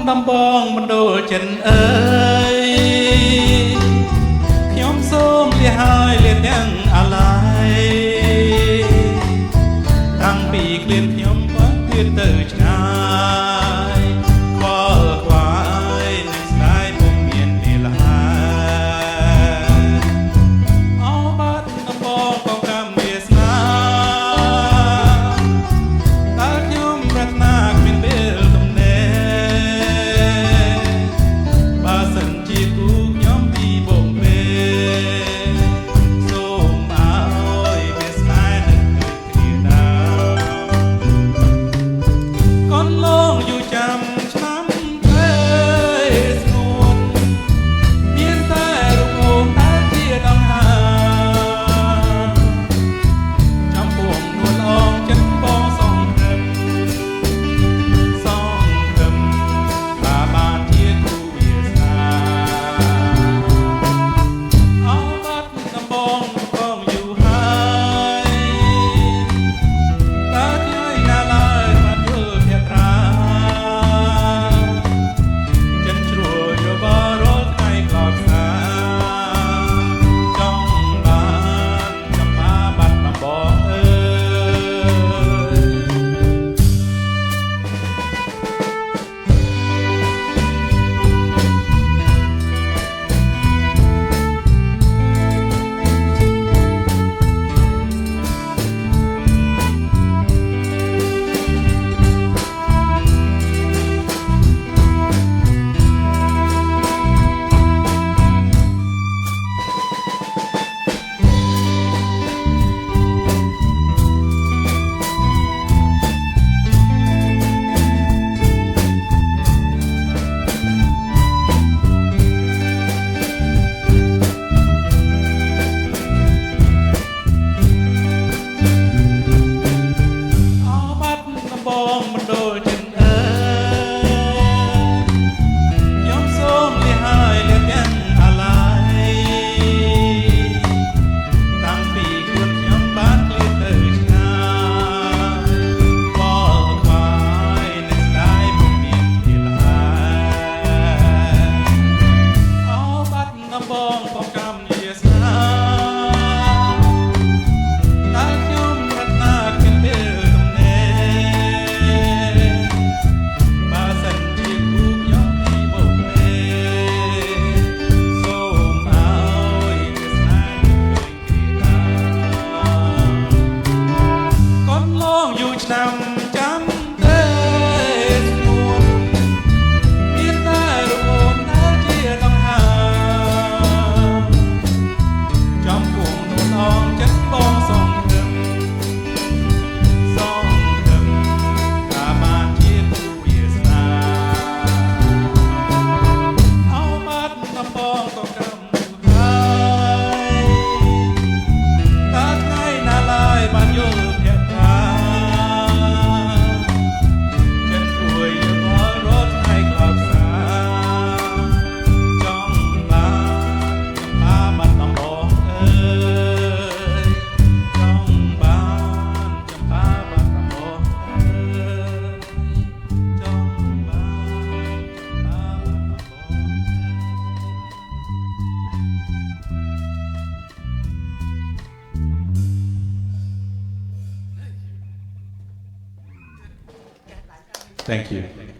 ដំបងបណ្ដូលចិនអើយខ្ញុំសូមលាហើយលាទាំងអាឡ័យតាំងពីក្លៀនខ្ញុំបានឃ្លានទៅឆ្ងាយខ្វល់ខ្វាយនឹងស្ដាយពុំមានពេលហើយអោបាត់ដំបងក៏កម្មវាសនាតែខ្ញុំប្រាថ្នាគ្មានពេលទំនេរបើសិនជាគូខ្ញុំពីបំពេសូមឲ្យវាស្នេហ៍នឹងគ្នាដែរកូនលងយូរចាំឆ្នាំទេស្ងួនមានតែរូបអូនតែជាដង្ហើមចំពោះនួនអងចិត្តបងសងព្រឹមថាបានជាគូវាសនាអោបាត់ដំបងបងយូរហើយតើជួយណាឡើយបានយល់ភក្ត្រាចិនជ្រួលយល់បរាល់ថ្ងៃក្លោចផ្សាចង់បានចំបាបាត់ដំបងអើបងបណ្ដូលចិនអើយខ្ញុំសូមលាហើយលាទាំងអាឡ័យតាំងពីខ្លួនខ្ញុំបានឃ្លានទៅឆ្ងាយខ្វល់ខ្វាយនឹងស្ដាយពុំមានពេលហើយអោបាត់ដំបងបងកម្មវាសនាតែខ្ញុំប្រាថ្នាគ្មានពេលឆ្នាំចាំទេស្ងួនមានតែរូបអូនដែលជាដង្ហើមចំពោះនួនអងចិត្តបងសងព្រឹមថាបានជាគូវាសនាអោបាត់ដំបងក៏កម្មហើយតើថ្ងៃណាឡើយបានយល់ភក្ត្រាThank you.